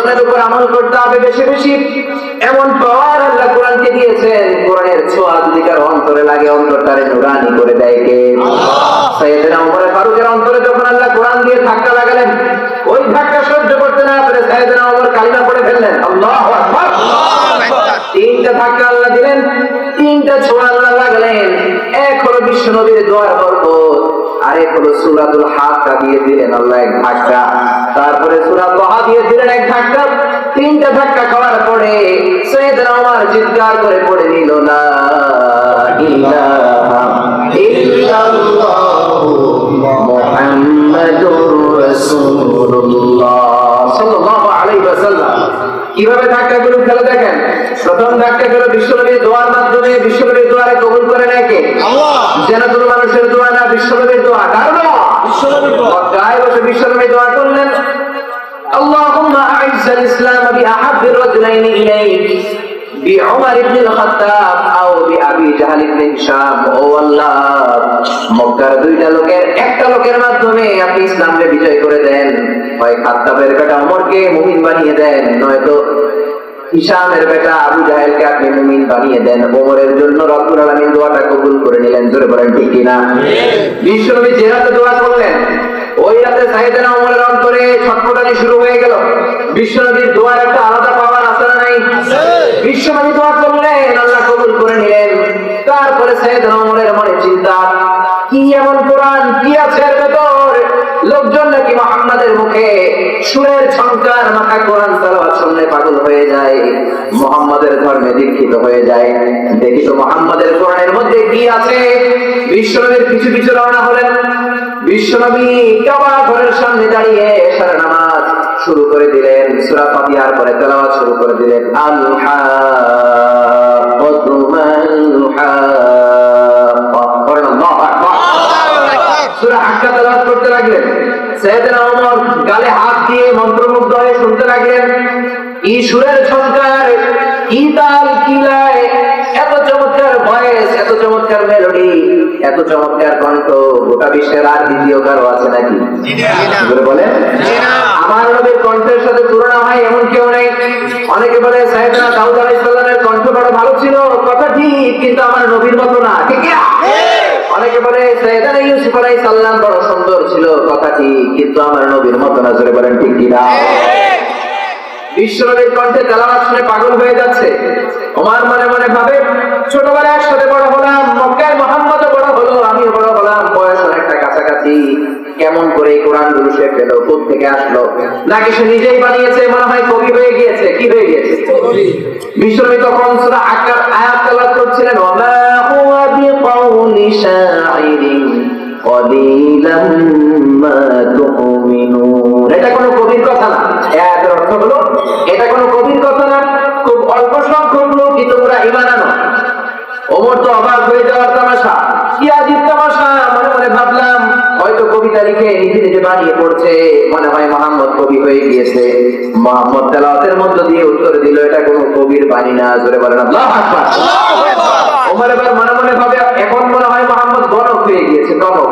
কোরআনের উপর আমল করতে হবে বেশি বেশি। এমন পাওয়ার আল্লাহ কোরআনকে দিয়েছেন, কোরআনের ছোঁয়া যদি কারো অন্তরে লাগে অন্তরটারে নুরানি করে দেয় কে? সাইয়েদনা ওমর ফারুকের অন্তরে যখন আল্লাহ কোরআন দিয়ে ধাক্কা লাগালেন, ওই ধাক্কা সহ্য করতে না পেরে সাইয়েদনা ওমর কালিমা পড়ে ফেললেন। আল্লাহু আকবার। তিনটা ধাক্কা আল্লাহ দিলেন, তিনটা ছোঁয়া আল্লাহ লাগালেন। এক হলো বিশ্ব নবীর দোয়ার বরকত, আরেক হলো সূরাতুল হাক্কা দিয়ে দিলেন আল্লাহ এক ধাক্কা, তারপরে সূরা তাহা দিয়ে দিলেন এক ধাক্কা। তিনটা ধাক্কা খাওয়ার পরে সাইয়েদনা ওমর চিৎকার করে পড়ে নিল, লা ইলাহা ইল্লাল্লাহু মুহাম্মাদুর রাসূলুল্লাহ সাল্লাল্লাহু আলাইহি ওয়াসাল্লাম। কিভাবে ধাক্কাগুলো খেলে দেখেন। প্রথম ধাক্কা গেল বিশ্বনবীর দোয়ার মাধ্যমে, বিশ্বনবীর দোয়ারে কবুল করে নেয় কে? আল্লাহ। যেন কোনো মানুষের দোয়া না, বিশ্বনবীর দোয়া। কার দোয়া? বিশ্বনবীর দোয়া। গায়ে বসে বিশ্বনবী দোয়া করলেন, আল্লাহুম্মা আইজ্জাল ইসলাম বিআহাব্বির রাজুলাইনি ইলাইক বিউমর ইবনে খাত্তাব আও বিআবি জাহল ইবনে হিশাম। ও আল্লাহ, মক্কার দুইটা লোকের একটা লোকের মাধ্যমে আপনি ইসলামকে বিজয় করে দেন। হয় খাত্তাবের বেটা ওমরকে মুমিন বানিয়ে দেন, নয়তো হিশামের বেটা আবু জাহেলকে আপনি মুমিন বানিয়ে দেন। ওমরের জন্য রব্বুল আলামিন দোয়াটা কবুল করে নিলেন। জোরে বলেন ঠিক কি না? বিশ্বনবী যে রাতে দোয়া করলেন, ওই রাতে সাইয়েদনা ওমরের অন্তরে ছটফটানি শুরু হয়ে গেল। বিশ্বনবীর দোয়ার একটা আলাদা পাওয়ার আছে না নাই? বিশ্বনবী দোয়া করলেন, আল্লাহ কবুল করে নিলেন। তারপরে সাইয়েদনা ওমরের মনে চিন্তা, কি এমন কোরআন কি আছে এর ভেতর? লোকজন নাকি মুহাম্মাদের মুখে সুরের ঝংকার মাখা কোরআন তেলাওয়াত শুনলে পাগল হয়ে যায়, মুহাম্মাদের ধর্মে দীক্ষিত হয়ে যায়। দেখি তো মুহাম্মাদের কোরআনের মধ্যে কি আছে। বিশ্বনবীর পিছু পিছু রওনা হলেন। বিশ্বনবী কাবা ঘরের সামনে দাঁড়িয়ে সারা নামাজ শুরু করে দিলেন। সূরা ফাতিহার পরে তেলাওয়াত শুরু করে দিলেন, আল হাক্কাতু মাল হাক্কা। আল্লাহু আকবার। সূরা হাক্কা তেলাওয়াত করতে লাগলেন। সাইয়েদনা ওমর গালে হাত দিয়ে মন্ত্রমুগ্ধ হয়ে শুনতে লাগলেন। এই সুরের ঝংকার, কি তাল কি লয়, এত চমৎকার ভয়েস, এত চমৎকার মেলোডি, এত চমৎকার কণ্ঠ গোটা বিশ্বের আর দ্বিতীয় কারো আছে নাকি? বলে আমার নবীর কণ্ঠের সাথে তুলনা হয় এমন কেউ নেই। অনেকে বলে সাইয়েদনা দাউদ আলাইহিস সালামের কণ্ঠ বড় ভালো ছিল, কথা ঠিক, কিন্তু আমার নবীর মতো না। ঠিক না? অনেকে বলে সাইয়েদনা ইউসুফ আলাইহিস সালাম বড় সুন্দর ছিল, কথা ঠিক, কিন্তু আমার নবীর মতো না। জোরে বলেন ঠিক কি না? বিশ্বনবীর কণ্ঠে তেলাওয়াত শুনে পাগল হয়ে যাচ্ছে। ওমর মনে মনে ভাবে, ছোটবেলায় একসাথে বড় হলাম, মক্কায় মুহাম্মদও বড় হলো, আমিও বড় হলাম, বয়স অনেকটা কাছাকাছি, কেমন করে এই কোরআনগুলো সে পেল, কোথা থেকে আসলো? নাকি সে নিজেই বানিয়েছে? মনে হয় কবি হয়ে গিয়েছে। কি হয়ে গিয়েছে? বিশ্বনবী তখন সূরা হাক্কার আয়াত তেলাওয়াত করছিলেন, ওয়ামা হুয়া বিকাউলি শাইরিন কলিলাম মা তুমিনুন। এটা কোনো কবির কথা না। এর অর্থ হলো এটা কোনো কবির কথা না, খুব অল্প সংখ্যক লোকই তোমরা ঈমান আনো। ওমর তো অবাক হয়ে যাওয়ার তামাশা, কি আজীব তামাশা। মনে মনে ভাবলাম হয়তো কবিতা লিখে নিজে নিজে বানিয়ে পড়ছে, মনে হয় মুহাম্মদ কবি হয়ে গিয়েছে। মুহাম্মদ তেলাওয়াতের মধ্য দিয়ে উত্তর দিল, এটা কোনো কবির বাণী না। জোরে বলেন আল্লাহু আকবার। ওমর এবার মনে মনে ভাবে, এখন মনে হয় মুহাম্মদ গণক হয়ে গিয়েছে, গণক।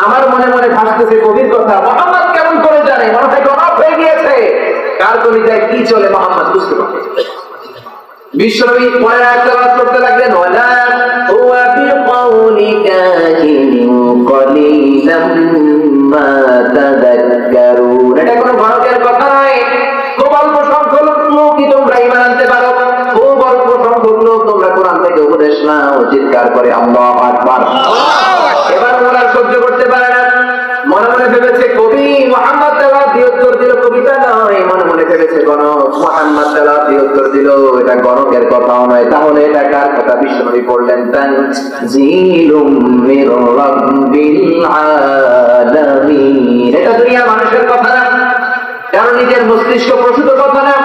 আমার মনে মনে ভাসতেছে কবির কথা, মুহাম্মদ কেমন করে জানে? মনে হয় গণক হয়ে গিয়েছে। কার কবিতায় কি চলে মুহাম্মদ বুঝতে পারে। বিশ্বনবী পরের আয়াত তেলাওয়াত করতে লাগলেন, ওয়ালা হুয়া বিকাউলি কাহিনিন কলিলাম মা তাযাক্কারুন। এটা কোনো গণকের কথা নয়, খুব অল্প সংখ্যক লোকই তোমরা ঈমান আনতে পারো, খুব অল্প সংখ্যক লোক তোমরা কোরআন থেকে উপদেশ নাও। চিৎকার করে আল্লাহু আকবার। এবার ওরা সহ্য করতে পারে না, মনে মনে ভেবেছে কবি, মুহাম্মদ তেলাওয়াত দিয়ে উত্তর দিল, কবিতা নয়। মনে মনে ভেবেছে গণক, মুহাম্মদ তেলাওয়াত দিয়ে উত্তর দিল, এটা গণকের কথাও নয়। তাহলে এটা কার কথা? বিশ্বনবী পড়লেন, তানজিলুম মির রাব্বিল আলামিন। এটা দুনিয়ার মানুষের কথা না, কারো নিজের মস্তিষ্ক প্রসূত কথা না,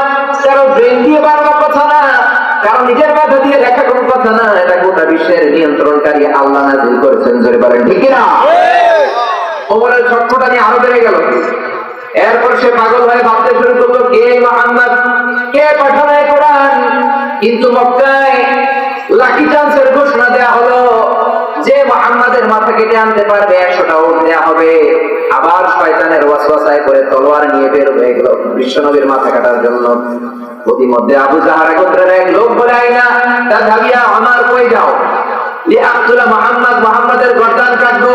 কারো ব্রেন দিয়ে বানানো কথা না, কারণ নিজের মাথা দিয়ে লেখা কোনো কথা না। এটা গোটা বিশ্বের নিয়ন্ত্রণকারী আল্লাহ নাযিল করেছেন। জোরে বলেন ঠিক না? ওমরের ছটফটানি আরো বেড়ে গেল। এরপর সে পাগল হয়ে ভাবতে শুরু করলো, কে মুহাম্মদ, কে পাঠানো কোরআন? কিন্তু মক্কায় লাকি চান্সের ঘোষণা দেয়া হলো, যে মুহাম্মাদের মাথা কেটে আনতে পারবে 100টা উট দেয়া হবে। আবার শয়তানের ওয়াসওয়াসা বসায় করে তলোয়ার নিয়ে বের হয়ে গেল বিশ্বনবীর মাথা কাটার জন্য। প্রতিমধ্যে আবু জাহর গোত্রের এক লোক বলে, আইনা তা ভাবিয়া আমার কই যাও আব্দুল্লাহ মুহাম্মাদের গর্দান কাটবো,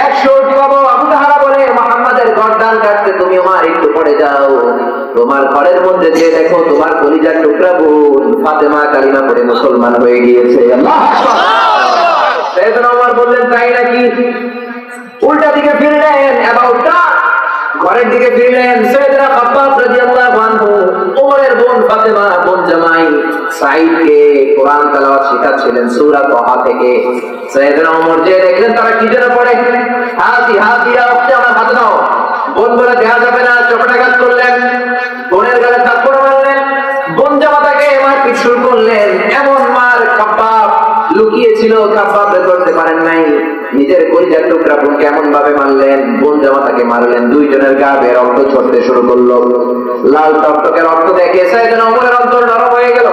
100 উট পাবো। আবু জাহর বলে, মুহাম্মাদের গর্দান কাটতে তুমি আমার একটু পড়ে যাও, তোমার ঘরের মধ্যে যে দেখো তোমার কলিজার টুকরা বোন ফাতেমা কালিমা পড়ে মুসলমান হয়ে গিয়েছে। আল্লাহু আকবার। সাইয়েদনা ওমর বললেন, তাই নাকি? উল্টা দিকে ফিরলেন, ঘরের দিকে ফিরলেন। সাইয়েদনা খাব্বাব রাদিয়াল্লাহু আনহু ওমরের বোন ফাতেমা বোন জামাই সাঈদকে কোরআন তেলাওয়াত শেখাচ্ছিলেন সূরা তাহা থেকে। সাইয়েদনা ওমর যে দেখলেন তারা কি যেন পড়ে, হাতিয়া ওকে আমার হাতে দাও। বোন বলে দেয়া যাবে না, চপটাঘাত করলেন, বোনের গালে থাপ্পড় মারলেন, বোন জামাতাকে মারপিট শুরু করলেন। এমন মার খাব্বাব লুকিয়েছিল, খাব্বাব ধরতে পারেন নাই। নিজের কলিজার টুকরা বোনকে এমন ভাবে মারলেন, বোন জামাতাকে মারলেন, দুইজনের গা বেয়ে রক্ত ঝরতে শুরু করলো। লাল টকটকে রক্ত দেখে সাইয়েদনা ওমরের অন্তর নরম হয়ে গেল।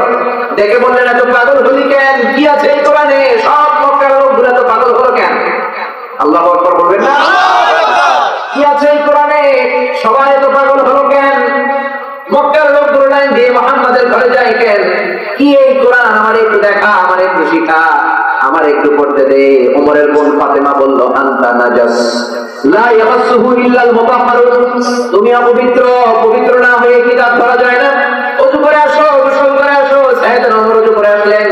দেখে বললেন, এত পাগল হলি কেন? কি আছে এই কোরআনে? সব মক্কার লোকগুলো তো পাগল হলো কেন? আল্লাহু আকবার বলবেন না? কি আছে এই কোরআনে? সবাই তো পাগল হলো কেন? মক্কার লোকগুলো লাইন দিয়ে মুহাম্মাদের ঘরে যায় কেন? কি এই কোরআন? আমার একটু দেখা, আমার একটু শিখা, আমার একটু পড়তে দে। ওমরের বোন ফাতেমা বলল, আনতা নাজাস লা ইয়ামাসসুহু ইল্লাল মুতাহহারুন, তুমি অপবিত্র, পবিত্র না হয়ে কিতাব ধরা যায় না। ওযু করে আসো, গোসল করে আসো। সাইয়েদনা ওমর ওযু করে আসলেন।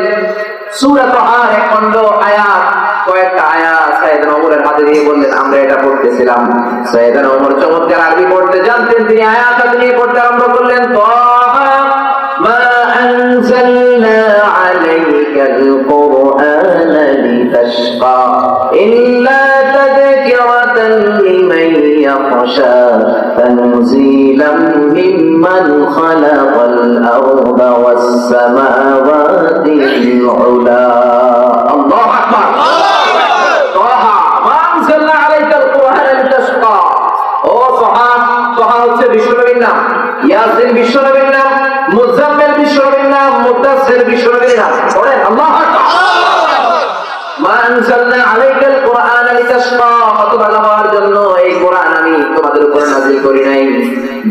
সূরা তাহার এক খণ্ড আয়াত, কয়েকটা আয়াত সাইয়েদনা ওমরের হাতে দিয়ে বললেন, আমরা এটা পড়তেছিলাম। সাইয়েদনা ওমর চমৎকার আরবি পড়তে জানতেন, তিনি আয়াত নিয়ে পড়তে আরম্ভ করলেন। তাহা মা আনজালনা আলাইকাল কুরআনা লিতাশকা ইল্লা তাযকিরাতান লিমান ইয়াখশা তানজিলাম মিম্মান খালাকাল আরদা ওয়াস সামাওয়াতিল উলা। আল্লাহু আকবার। তাহা মা আনজালনা আলাইকাল কুরআনা লিতাশকা। ও তাহা, তাহা হচ্ছে বিশ্বনবীর নাম, ইয়াসিন বিশ্বনবীর নাম, মুজাম্মিল বিশ্বনবীর নাম, মুদাসসির বিশ্বনবীর নাম। পড়েন আল্লাহু আকবার। মা আনজালনা আলাইকাল কুরআনা লিতাশকা, হতভাগা হওয়ার জন্য এই কোরআন আমি তোমাদের উপর নাযিল করি নাই।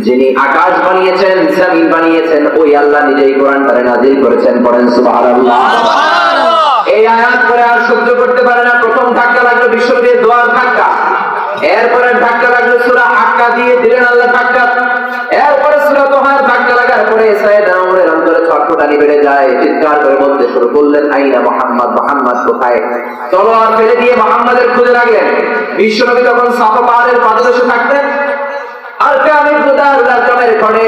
যিনি আকাশ বানিয়েছেন, জমিন বানিয়েছেন, ওই আল্লাহ নিজেই কোরআনটারে নাযিল করেছেন। পড়েন সুবহানাল্লাহ। এই আয়াত করে আর সহ্য করতে পারে না। প্রথম ধাক্কা লাগলো বিশ্বনবীর দোয়ার ধাক্কা, এরপরে ধাক্কা লাগলো সূরা হাক্কা দিয়ে দিলেন আল্লাহ ধাক্কা, এরপরে সূরা তাহার ধাক্কা লাগার পরে সাইয়েদনা ওমরের অন্তরে ছটফটানি বেড়ে যায়। চিৎকার করে বলতে শুরু করলেন, আইনা মুহাম্মদ, মুহাম্মদ কোথায়? তলোয়ার ফেলে দিয়ে মুহাম্মাদের খুঁজে লাগলেন। বিশ্বনবী তখন সাফা পাহাড়ের পাদদেশে থাকতেন। আর কামিল মুদারদার জমের ঘরে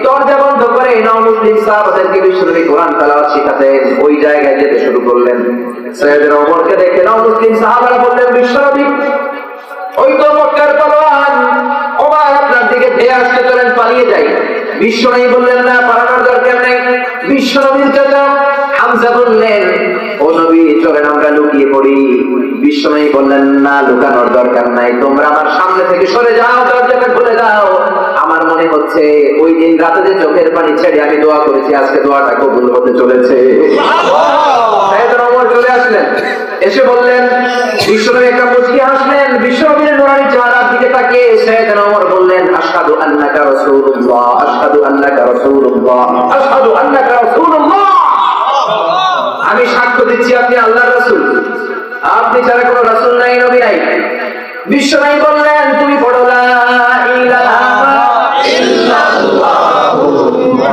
দরজা বন্ধ করে নও-মুসলিম সাহাবাদেরকে বিশ্বনবী কোরআন তেলাওয়াত শিখাতেন। ওই জায়গায় যেতে শুরু করলেন। সাইয়েদনা ওমরকে দেখে নও-মুসলিম সাহাবারা বললেন, বিশ্বনবী ওই তো মক্কার পালোয়ান ওমর আপনার দিকে ধেয়ে আসতে, চলেন পালিয়ে যাই। বিশ্বনবী বললেন, না, পালানোর দরকার নেই। বিশ্বনবীর চাচা হামজা বললেন, ও নবী চলেন আমরা লুকিয়ে পড়ি। বিশ্বনবী বললেন, না, লুকানোর দরকার নাই, তোমরা আমার সামনে থেকে সরে যাও, দরজাটা খুলে দাও। আমার মনে হচ্ছে ওই দিন রাতে যে চোখের পানি ছেড়ে আমি দোয়া করেছি, আজকে দোয়াটা কবুল হতে চলেছে। সাইয়েদনা ওমর চলে আসলেন, এসে বললেন, বিশ্বনবী একটা মুচকি হাসলেন। বিশ্বনবীর নুরানি চেহারার দিকে তাকিয়ে সাইয়েদনা ওমর বললেন, আশহাদু আন্নাকা রাসূলুল্লাহ, আশহাদু আন্নাকা রাসূলুল্লাহ, আশহাদু আন্নাকা রাসূলুল্লাহ। আমি সাক্ষ্য দিচ্ছি আপনি আল্লাহর রাসূল, আপনি ছাড়া কোনো রাসূল নাই, নবী নাই। বিশ্বনবী বললেন, তুমি পড়ো লা ইলাহা ইল্লাল্লাহু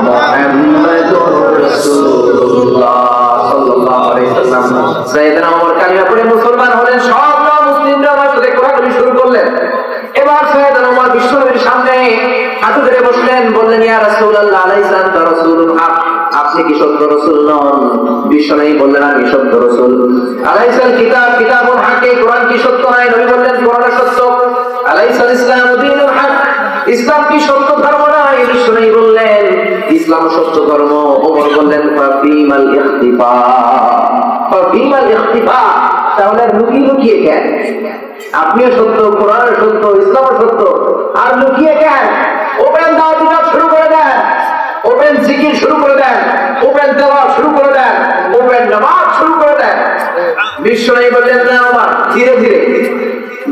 মুহাম্মাদুর রাসূলুল্লাহ সাল্লাল্লাহু আলাইহি ওয়াসাল্লাম। সাইয়েদনা ওমর কালিমা পড়ে মুসলমান হলেন। সব মুসলিমরা আমার সাথে কোরআন শুরু করলেন। এবার সাইয়েদনা ওমর বিশ্বনবীর সামনে হাঁটু ধরে বসলেন, বললেন, ইয়া রাসূলুল্লাহ আলাইহিস সালাম রাসূলুন হক, আপনি কি সত্য রাসূল নন? বিশ্বনবী বললেন, আমি সত্য রাসূল। আলাইহিস কিতাব কিতাবুন হক, কোরআন কি সত্য নয়? নবী বললেন, কোরআন সত্য। আলাইহিস ইসলামু দীনুল হক, ইসলাম কি সত্য ধর্ম নয়? বিশ্বনবী বললেন, ইসলাম সত্য ধর্ম। ওমর বললেন, ফাবিমাল ইখতিফা, ফাবিমাল ইখতিফা, তাহলে লুকিয়ে লুকিয়ে কেন? আপনিও সত্য, কোরআন সত্য, ইসলাম সত্য, আর লুকিয়ে কেন? ওপেন দাওয়াত শুরু করে দেন, ওপেন জিকির শুরু করে দেন, ওপেন তেলাওয়াত শুরু করে দেন, ওপেন নামাজ শুরু করে দেন। বিশ্বনবী বললেন না ওমর, ধীরে ধীরে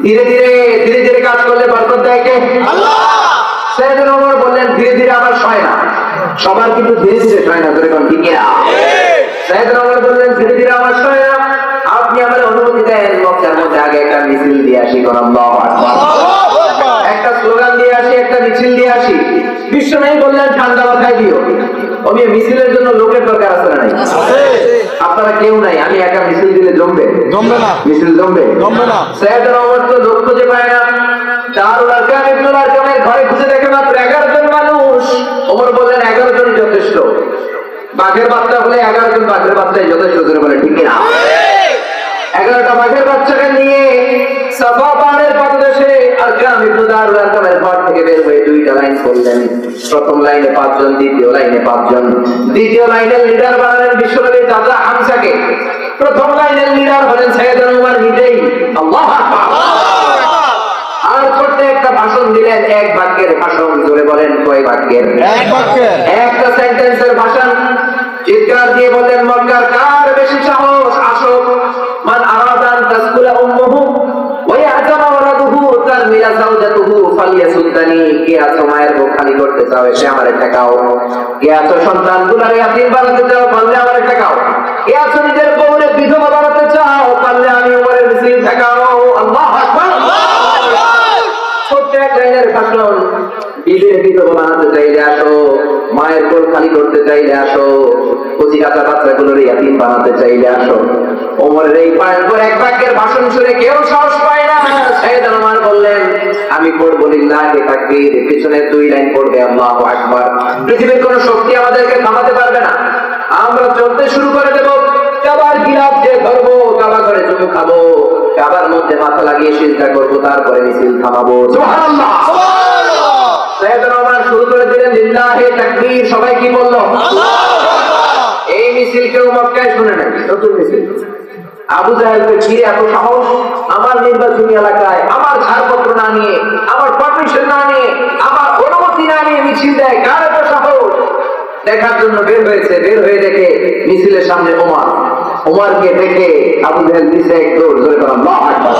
ধীরে ধীরে ধীরে ধীরে কাজ করলে বরকত দেয় কে? আল্লাহ। সাইয়েদনা ওমর বললেন ধীরে ধীরে আমার সয় না, সবার কিন্তু ধীরে ধীরে সয় না, যেরকম ঠিক না। সাইয়েদনা ওমর বললেন ধীরে ধীরে আমার সয় না, আপনি আমার অনুমতি দেন মক্কার মধ্যে আগে একটা মিছিল দিয়ে আসি, কোন আল্লাহু আকবার, একটা স্লোগান দিয়ে আসি, একটা মিছিল দিয়ে আসি। বিশ্বনবী বললেন ঠান্ডা মাথায় দিও, আমি মিছিলের জন্য লোকের দরকার আছে না নাই? আপনারা কেউ নাই, আমি একা মিছিল দিলে জমবে? জমবে না। মিছিল জমবে? জমবে না। সাইয়েদনা ওমর তো লোক খুঁজে পায় না, দারুল আরকাম ইবনুল আরকামের ঘরে খুঁজে দেখে মাত্র 11 জন মানুষ। ওমর বললেন 11 জনই যথেষ্ট, বাঘের বাচ্চা হলে 11 জন বাঘের বাচ্চাই যথেষ্ট, করে বলে ঠিক না? 11টা বাঘের বাচ্চাকে নিয়ে সাফা পাহাড়ের পাদদেশে আরকাম ইবনে দারুল আরকামের ঘর থেকে বের হয়ে 2টা লাইন করলেন। প্রথম লাইনে 5 জন, দ্বিতীয় লাইনে 5 জন। দ্বিতীয় লাইনের লিডার বানালেন বিশ্বনবীর চাচা হামজাকে। প্রথম লাইনের লিডার হলেন সাইয়েদনা ওমর নিজেই। আল্লাহু আকবার। আর ছোট্ট একটা ভাষণ দিলেন, এক বাক্যের ভাষণ। জোরে বলেন কয় বাক্যের? এক বাক্যের, একটা সেন্টেন্সের ভাষণ। চিৎকার দিয়ে বললেন মক্কার কার বেশি সাহস, আসো। মান আরাদান তাসকুলা উম্মুহু ওয়া ইয়াতামা ওয়ালাদুহু তারমিলা যাওজাতুহু ফালিয়াসুদ্দানি। কে আছো মায়ের বুক খালি করতে চাও, এসে আমারে ঠেকাও। কে আছো সন্তানগুলোরে ইয়াতীম বানাতে চাও, পারলে আমারে ঠেকাও। কে আছো নিজের বউরে বিধবা বানাতে চাও, পারলে আমি ওমরের মিছিল ঠেকাও। আল্লাহু আকবার। ছোট্ট এক লাইনের ভাষণ। বিবির বিধবা বানাতে চাইলে আসো, মায়ের কোল খালি করতে চাইলে আসো, কচি কাঁচা বাচ্চাগুলোর ইয়াতীম বানাতে চাইলে আসো। ওমরের এই ভয়ঙ্কর এক বাক্যের ভাষণ শুনে কেউ সাহস পায় না। সাইয়েদনা ওমর বললেন আমি পড়বো লিল্লাহি তাকবীর, পিছনের 2 লাইন পড়বে আল্লাহু আকবার। পৃথিবীর কোন শক্তি আমাদেরকে থামাতে পারবে না, আমরা চলতে শুরু করে দেব। কাবার গিলাফ যে ধরবো, কাবা করে চুমু খাবো, কাবার মধ্যে মাথা লাগিয়ে সিজদা করবো, তারপরে মিছিল থামাবো। সুবহানাল্লাহ। সাইয়েদনা ওমর শুরু করে দিলেন লিল্লাহি তাকবীর। সবাই কি বলল? আল্লাহু আকবার। এই মিছিল কেউ মক্কায় শুনে নাই, নতুন মিছিল। আবু জাহেলকে ঘিরে এত সাহস, আমার নির্বাচনী এলাকায় আমার ছাড়পত্র না নিয়ে, আমার পারমিশন না নিয়ে, আমার অনুমতি না নিয়ে মিছিল দেয়, কার এত সাহস? দেখার জন্য বের হয়েছে। বের হয়ে দেখে মিছিলের সামনে ওমর। ওমরকে দেখে আবু জাহেল দিছে এক দৌড়, জোরে বলেন আল্লাহু আকবার।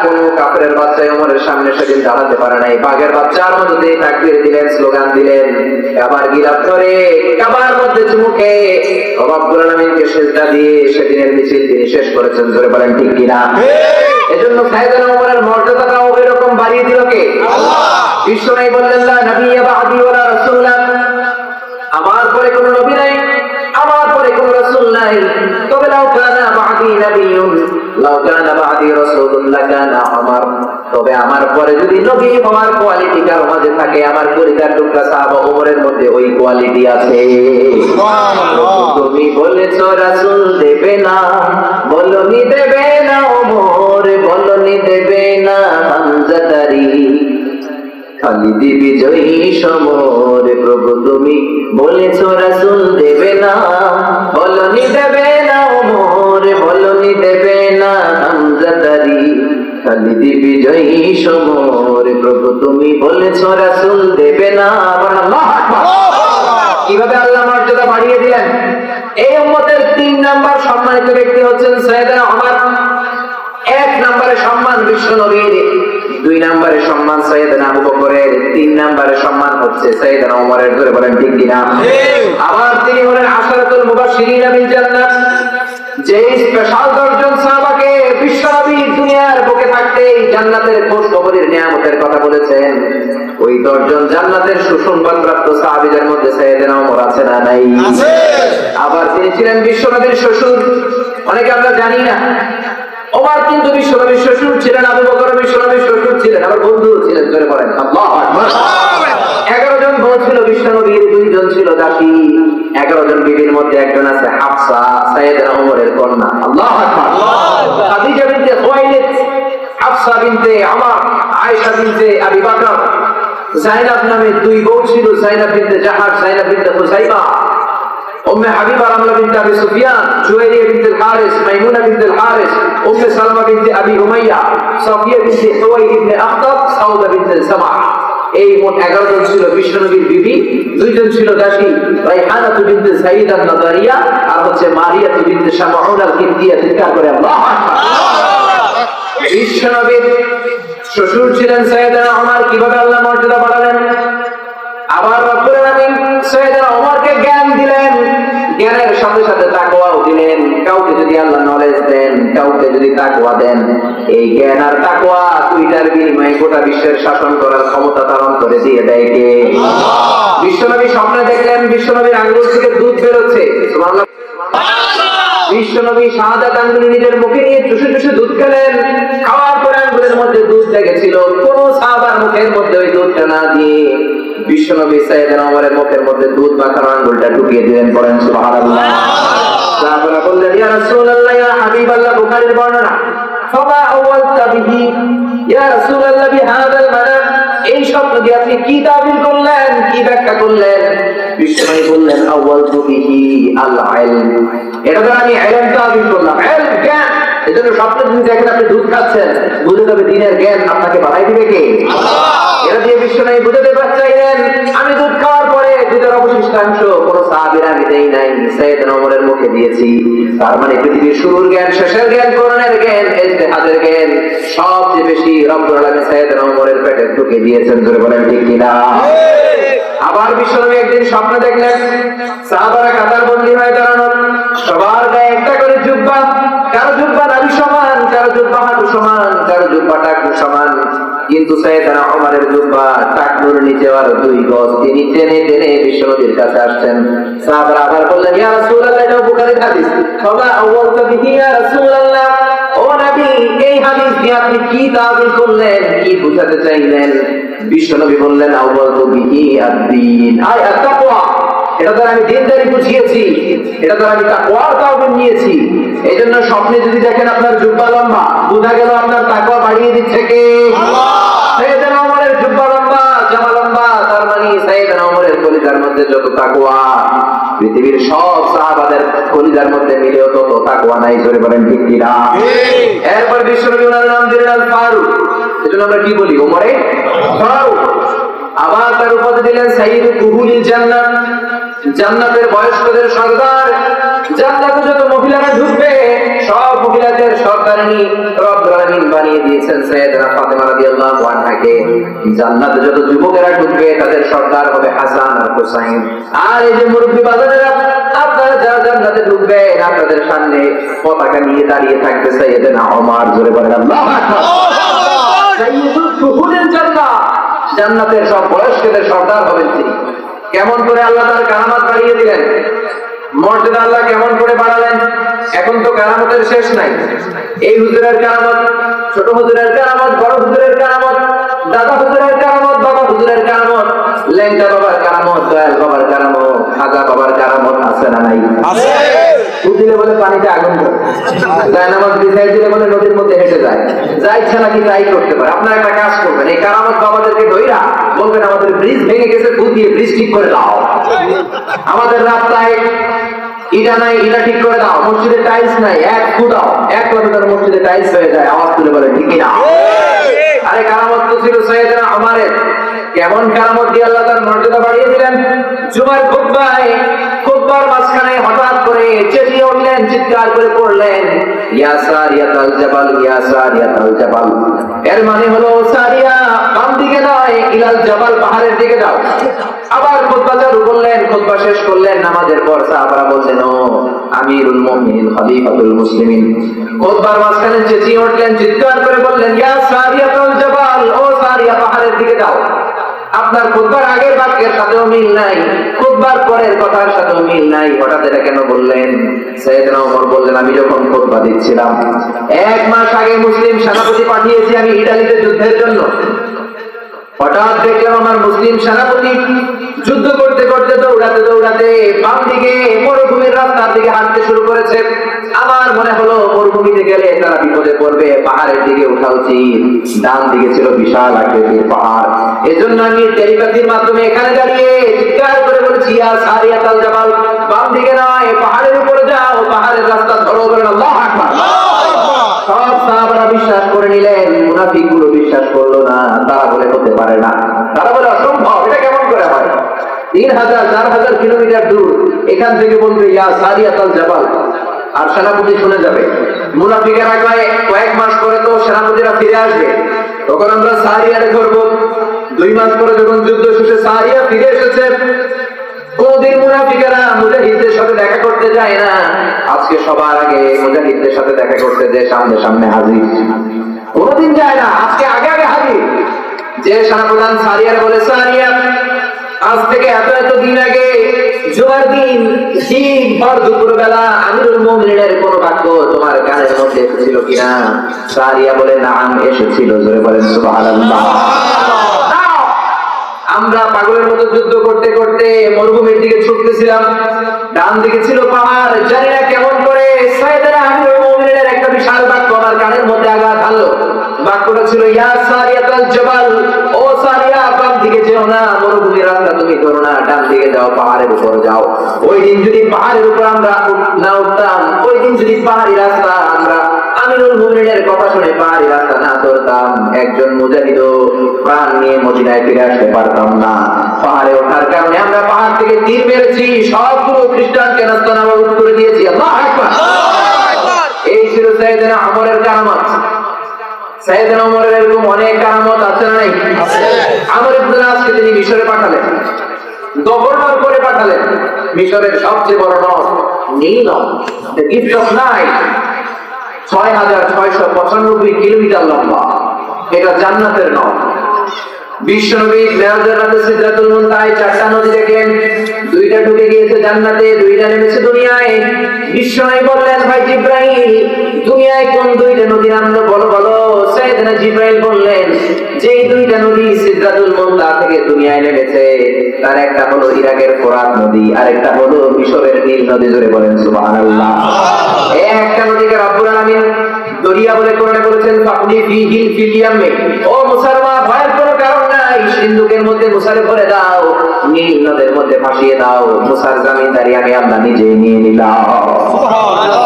কোন কাফেরের বাচ্চা ওমরের সামনে সেদিন দাঁড়াতে পারে নাই। বাঘের বাচ্চার মধ্যে তাকবীর দিলেন, স্লোগান দিলেন, কাবার গিলাফ করে কাবার মধ্যে চুমু খেয়ে রব্বুল আলামিনকে সিজদা দিয়ে সেদিনের মিছিল তিনি শেষ করেছেন। জোরে বলেন ঠিক কিনা? এজন্য সাইয়েদনা ওমরের মর্যাদাটাও এরকম বাড়িয়ে দিল কে? আল্লাহ। বিশ্বনবী বললেন লা নবিয়্যা বা'দি ওয়ালা রাসূলা, আমার পরে কোনো নবী নাই, আমার পরে কোনো রাসূল নাই। তবে লাউ কানা বা'দি নাবিয়্যুন লাউ কানা বা'দি রাসূলুন লাকানা ওমর। তবে আমার পরে যদি নবী হওয়ার কোয়ালিটি কারো মাঝে থাকে, আমার পরিবার টুকরা সাহাবা ওমরের মধ্যে ওই কোয়ালিটি আছে। সুবহানাল্লাহ। তুমি বলেছো রাসূল দেবে না, বলনি দেবে না ওমর, বলনি দেবে না হামজা তারি, খালিদ বিজয়ী সমর। প্রভু তুমি বলেছো রাসূল দেবে না, বলনি দেবে না ওমর, বলনি দেবে না হামজা তারি, খালিদ বিজয়ী সমর। প্রভু তুমি বলেছো রাসূল দেবে না। আল্লাহু আকবার। কিভাবে আল্লাহ মর্যাদা বাড়িয়ে দিলেন। এই উম্মতের 3 নাম্বার সম্মানিত ব্যক্তি হচ্ছেন সাইয়েদনা ওমর। 1 নম্বরে সম্মান বিশ্বনবীর, 2 নম্বরে সম্মান সাইয়েদনা আবু বকরের, 3 নম্বরে সম্মান হচ্ছে সাইয়েদনা ওমরের। ধরে বলেন ঠিক কিনা? আবার তিনি হলেন আশরাতুল মুবাশশিরিনা বিল জান্নাহ। যে স্পেশাল 10 জন সাহাবাকে বিশ্বনবী দুনিয়ার বুকে থাকতেই জান্নাতের খোঁজ খবরের নিয়ামতের কথা বলেছেন, ওই 10 জন জান্নাতের সুসংবাদপ্রাপ্ত সাহাবীদের মধ্যে সাইয়েদনা ওমর আছে না নাই? আছে। আবার তিনি ছিলেন বিশ্বনবীর শ্বশুর, অনেকে আমরা জানি না। ওমর কিন্তু বিশ্বনবীর শ্বশুর ছিলেন, আবু বকর বিশ্বনবীর শ্বশুর ছিলেন, আবার বন্ধু ছিলেন। জোরে বলেন আল্লাহু আকবার। 11 জন বউ ছিল বিশ্বনবীর, 2 জন ছিল দাসী। 11 জন বিবির মধ্যে একজন আছে হাফসা, সাইয়েদনা ওমরের কন্যা। আল্লাহু আকবার। খাদিজা বিনতে খুয়াইলিদ, হাফসা বিনতে আমর, আয়েশা বিনতে আবি বকর। যায়েনব নামে 2 বউ ছিল, যায়েনব বিনতে জাহাশ, যায়েনব বিনতে খুযাইমা, উম্মে হাবিবা রামলা বিনতে আবি সুফিয়ান, জুয়াইরিয়া বিনতে হারিস, মাইমুনা বিনতে হারিস, উম্মে সালমা বিনতে আবি উমাইয়া, সাফিয়া বিনতে হুয়াই ইবনে আখতাব, সাউদা বিনতে সামা। এই মোট 11 জন ছিল বিশ্বনবীর বিবি, 2 জন ছিল দাসী, রাইহানা বিনতে সাইদ আন-নাদারিয়া আর হচ্ছে মারিয়া বিনতে শামাউন আল-কিন্দিয়া। চিৎকার করে আল্লাহু আকবার। বিশ্বনবীর শ্বশুর ছিলেন সাইয়েদনা ওমর। কিভাবে আল্লাহ মর্যাদা বাড়ালেন! আবার রব্বুল আলামিন সাইয়েদনা ওমরকে জ্ঞান দিলেন, জ্ঞানের সাথে সাথে তাকওয়াও দিলেন। কাউকে যদি আল্লাহ নলেজ দেন, কাউকে যদি তাকওয়া দেন, এই জ্ঞান আর তাকওয়া দুইটার বিনিময়ে গোটা বিশ্বের শাসন করার ক্ষমতা তার অন্তরে দিয়ে দেয় কে? আল্লাহ। বিশ্বনবী স্বপ্নে দেখলেন বিশ্বনবীর আঙ্গুল থেকে দুধ বেরোচ্ছে। সুবহানাল্লাহ। বিশ্বনবী শাহাদাত আঙ্গুল নিজের মুখে নিয়ে চুষে চুষে দুধ খেলেন। খাওয়ার পরে আঙ্গুলের মধ্যে দুধ লেগেছিল, কোন সাহাবার মুখের মধ্যে ওই দুধটা না দিয়ে বিশ্বনবী সাইয়েদনা ওমরের মুখের মধ্যে দুধ মাখানো আঙ্গুলটা ঢুকিয়ে দিলেন। পড়েন সুবহানাল্লাহ। সাহাবারা বললেন, ইয়া রাসূলুল্লাহ, ইয়া হাবিবাল্লাহ। বুখারীর বর্ণনা, ফামা আওয়ালতা বিহি ইয়া রাসূলুল্লাহ বিহাদাল মানাম। এই স্বপ্ন দিয়ে আপনি কি তাবিল করলেন, কি ব্যাখ্যা করলেন? বিশ্বনবী বললেন, আওয়ালতু বিহি আল ইলম। এটা তো আমি ইলম তাবিল করলাম, ইলম জ্ঞান। এজন্য স্বপ্নে যদি দেখেন আপনি দুধ খাচ্ছেন, বুঝে যাবে দিনের জ্ঞান আপনাকে বাড়াই দিবে কে? আল্লাহ। এটা দিয়ে বিশ্বনবী বুঝাতে চাইলেন, আমি দুধ খাওয়ার পরে দুধের অবশিষ্টাংশ কোন সাহাবীর আমি দেই নাই, সাইয়েদনা ওমরের মুখে দিয়েছি। তার মানে পৃথিবীর শুরুর জ্ঞান, শেষের জ্ঞান, করণের জ্ঞান, ইজতিহাদের জ্ঞান সবচেয়ে বেশি রব্বুল আলামিন সাইয়েদনা ওমরের পেটে ঢুকে দিয়েছেন। জোরে বলেন ঠিক কিনা? আবার বিশ্বনবী একদিন স্বপ্নে দেখলেন সাহাবারা কাতারবন্দী হয়ে দাঁড়ানো, সবার গায়ে একটা করে জুব্বা। কারো জুব্বা নাভি সমান, কারো জুব্বা হাঁটু সমান, কারো জুব্বা টাকনু সমান। কিন্তু সাইয়েদনা ওমরের জুব্বা টাকনুর নিচে আর 2 গজ। তিনি টেনে টেনে বিশ্বনবীর কাছে আসছেন। সাহাবারা আবার বললেন, ইয়া রাসূলুল্লাহ, এটা বুখারীর হাদিস, ফামা আওয়ালতা বিহি ইয়া রাসূলুল্লাহ। ও নবী, এই হাদিস দিয়ে আপনি কি তাবিল করলেন, কি বুঝাতে চাইলেন? বিশ্বনবী বললেন, আওয়ালতু বিহি আদ-দ্বীন, আই আত-তাকওয়া। এটা দ্বারা আমি দ্বীনদারি বুঝিয়েছি, এটা দ্বারা আমি তাকওয়ার তাওবিল নিয়েছি। এইজন্য স্বপ্নে যদি দেখেন আপনার জুব্বা লম্বা, বোঝা গেল আপনার তাকওয়া বাড়িয়ে দিচ্ছে কে? আল্লাহ। সাইয়েদনা ওমরের জুব্বা লম্বা, জামা লম্বা, তার মানে সাইয়েদনা ওমরের কলিজার মধ্যে যত তাকওয়া, পৃথিবীর সব সাহাবাদের কলিজার মধ্যে মিলেও তত তাকওয়া নাই। জোরে বলেন ঠিক কিনা? এরপর বিশ্বনবী ওনার নাম দিলেন আল ফারুক। এজন্য আমরা কি বলি? ওমরে ফারুক। আবার তার উপাধি দিলেন সাইয়্যিদু কুহুলিল জান্নাত, জান্নাতের বয়স্কদের সরদার। জান্নাতে যত মহিলারা ঢুকবে সব মহিলাদের সরদারিনী রব্বুল আলামিন বানিয়ে দিয়েছেন সাইয়েদনা ফাতেমা রাদিয়াল্লাহু আনহাকে। জান্নাতে যত যুবকেরা ঢুকবে তাদের সরদার হবে হাসান আর হুসাইন। আর এই যে মুরব্বি বাজারেরা, আপনারা যারা জান্নাতে ঢুকবেন আপনাদের সামনে পতাকা নিয়ে দাঁড়িয়ে থাকবে সাইয়েদনা ওমর। জোরে বলেন আল্লাহু আকবার। সাইয়্যিদু কুহুলিল জান্নাত, জান্নাতের সব বয়স্কদের সরদার হবেন তিনি। কেমন করে আল্লাহ তার কারামাত বাড়িয়ে দিলেন, মর্যাদা আল্লাহ কেমন করে বাড়ালেন! এখন তো কারামতের শেষ নাই। এই হুজুরের কারামত, ছোট হুজুরের কারামত, বড় হুজুরের কারামত, দাদা হুজুরের কারামত, বাবা হুজুরের কারামত, লেঙ্গা বাবার কারামত, দয়াল বাবার কারামত, খাজা বাবার কারামত আছে না নাই? আছে। দিলে বলে পানিতে আগুন করে, জায়নামাজ বিছাই দিলে বলে নদীর মধ্যে হেঁটে যায়, যা ইচ্ছা নাকি তাই করতে পারে। আপনারা একটা কাজ করবেন, এই কারামত বাবাদেরকে ধইরা বলবেন, আমাদের ব্রিজ ভেঙে গেছে, খুদ দিয়ে ব্রিজ ঠিক করে দাও। আমাদের রাস্তায় ইটা নাই, ইটা ঠিক করে দাও। মসজিদে টাইলস নাই, এক ফু দাও, এক লাখ মসজিদে টাইলস হয়ে যায়। আওয়াজ তুলে বলে ঠিক না? আরে কারামত তো ছিল সাইয়েদনা ওমরের। কেমন কারামত দিয়ে আল্লাহ তার মর্যাদা বাড়িয়ে দিলেন! জুমার খুতবায়, খুতবার মাঝখানে হঠাৎ করে চেঁচিয়ে উঠলেন, চিৎকার করে পড়লেন, ইয়া সারিয়াতাল জাবাল, ইয়া সারিয়াতাল জাবাল। এর মানে হলো, সারিয়া বাম দিকে নয়, ইলাল জাবাল, পাহাড়ের দিকে যাও। আবার খুতবা চালু করলেন, খুতবা শেষ করলেন। নামাজের পর সাহাবারা বললেন, ও আমিরুল মুমিনিন, খলিফাতুল মুসলিমিন। খুতবার মাঝখানে চেঁচিয়ে উঠলেন, চিৎকার করে বললেন, ইয়া সারিয়াতাল জাবাল, ও সারিয়া পাহাড়ের দিকে যাও। আপনার খুতবার আগের বাক্যের সাথেও মিল নাই, খুতবার পরের কথার সাথেও মিল নাই। হঠাৎ এটা কেন বললেন? সাইয়েদনা ওমর বললেন, আমি যখন খুতবা দিচ্ছিলাম, 1 মাস আগে মুসলিম সেনাপতি পাঠিয়েছি আমি ইতালিতে যুদ্ধের জন্য। হঠাৎ দেখলাম আমার মুসলিম সেনাপতি যুদ্ধ করতে করতে দৌড়াতে দৌড়াতে বাম দিকে মরুভূমির রাস্তার দিকে হাঁটতে শুরু করেছে। আমার মনে হলো মরুভূমিতে গেলে তারা বিপদে পড়বে, পাহাড়ের দিকে উঠা উচিত। ডান দিকে ছিল বিশাল আকৃতির পাহাড়, এজন্য আমি টেলিপ্যাথির মাধ্যমে এখানে দাঁড়িয়ে চিৎকার করে বলেছি, ইয়া সারিয়াতাল জাবাল, বাম দিকে নয়, পাহাড়ের উপরে যাও, পাহাড়ের রাস্তা ধরো। বলেন আল্লাহু আকবার। সব সাহাবারা বিশ্বাস করে নিলেন, মুনাফিকগুলো বিশ্বাস করলো না। তারা বলে হতে পারে না, তারা বলে 3000-4000 কিলোমিটার দূর, এখান থেকে বলবে ইয়া সারিয়াতাল জাবাল, আর সেনাপতি শুনে যাবে। মুনাফিকেরা কয়েক মাস পরে তো সেনাপতিরা ফিরে আসবে, তখন আমরা সারিয়ারে ধরবো। 2 মাস পরে যখন যুদ্ধ শেষে সারিয়া ফিরে এসেছে, কোনদিন মুনাফিকেরা মুজাহিদদের সাথে দেখা করতে যায় না। আজকে সবার আগে মুজাহিদদের সাথে দেখা করতে যে সামনে সামনে হাজির, কোনদিন যায় না, আজকে আগে আগে হাজির। যে সেনাপ্রধান সারিয়ারে বলে, সারিয়া আজ থেকে এত দিন আগে জুমার দিন ঠিক ভর দুপুর বেলা আমিরুল মুমিনিনের কোন বাক্য তোমার কানের মধ্যে এসেছিল কিনা? সারিয়া বলে নাম এসেছিল। জোরে বলেন সুবহানাল্লাহ। আমরা পাগলের মতো যুদ্ধ করতে করতে মরুভূমির দিকে ছুটতেছিলাম, ডান দিকে ছিল পাহাড়। জানি না কেমন করে সাইয়েদনা আমিরুল মুমিনিনের একটা বিশাল বাক্য আমার কানের মধ্যে আঘাত হানলো। বাক্যটা ছিল, ইয়া সারিয়াতাল জাবাল, ও সারিয়া বাম দিকে যেও না, মরুভূমির রাস্তা তুমি ধরো না, ডান দিকে যাও, পাহাড়ের উপর যাও। ওই দিন যদি পাহাড়ের উপর আমরা না উঠতাম, ওই দিন যদি পাহাড়ি রাস্তা আমরা আমিরুল মুমিনিনের কথা শুনে পাহাড়ি রাস্তা না ধরতাম, একজন মুজাহিদ প্রাণ নিয়ে মদিনায় ফিরে আসতে পারতাম না। পাহাড়ে ওঠার কারণে আমরা পাহাড় থেকে তীর মেরেছি, সবগুলো খ্রিস্টানকে নাস্তানাবুদ করে দিয়েছি। আল্লাহু আকবার। এই ছিল সাইয়েদনা ওমরের কারামত। সাইয়েদনা ওমরের এরকম অনেক কারামত আছে না নাই? আমর ইবনে আসকে তিনি মিশরে পাঠালেন, গভর্নর করে পাঠালেন। মিশরের সবচেয়ে বড় নদ নীল, the gift of Nile, 6695 kilometre লম্বা। এটা জান্নাতের নদ। বিশ্বনবী মেরাজের রাতে সিদরাতুল মুনতাহায় 4টা নদী দেখলেন, 2টা ঢুকে গিয়েছে জান্নাতে, 2টা নেমেছে দুনিয়ায়। বিশ্বনবী বললেন, ভাই জিবরাইল, দুনিয়ায় কোন 2টা নদী নামলো বলো বলো। সাইয়েদনা জিবরাইল বললেন, যেই 2টা নদী সিদরাতুল মুনতাহা থেকে দুনিয়ায় নেমেছে, তার একটা হলো ইরাকের ফোরাত নদী, আর একটা হলো মিশরের নীল নদী। জোরে বলেন সুবহানাল্লাহ। এই একটা নদীকে রব্বুল আলামিন দরিয়া বলে কোরআনে বলেছেন, ফাকনি ফিহিল ফিল ইয়ামে, ও মুসালমান ভয়ের কোনো কারণ নাই, সিন্ধুকের মধ্যে মুসারে ভরে দাও, নীল নদের মধ্যে ভাসিয়ে দাও। মুসার জমিনদারি আমি আল্লাহ নিজে নিয়ে নিলাম। সুবহানাল্লাহ।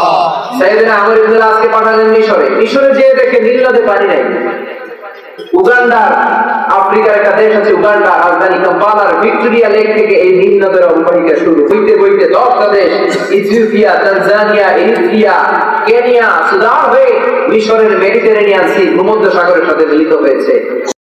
সাইয়েদনা আমর ইবনে আসকে পাঠালেন মিশরে। মিশরে যেয়ে দেখে নীল নদে পানি নাই। উগান্ডার, আফ্রিকার একটা দেশ আছে উগান্ডা, রাজধানী কাম্পালার ভিক্টোরিয়া লেক থেকে এই নীল নদের অববাহিকা শুরু। বইতে বইতে 10টা দেশ, Ethiopia, Tanzania, Eritrea, Kenya, Sudan হয়ে মিশরের মেডিটেরেনিয়ান সি, ভূমধ্য সাগরের সাথে মিলিত হয়েছে।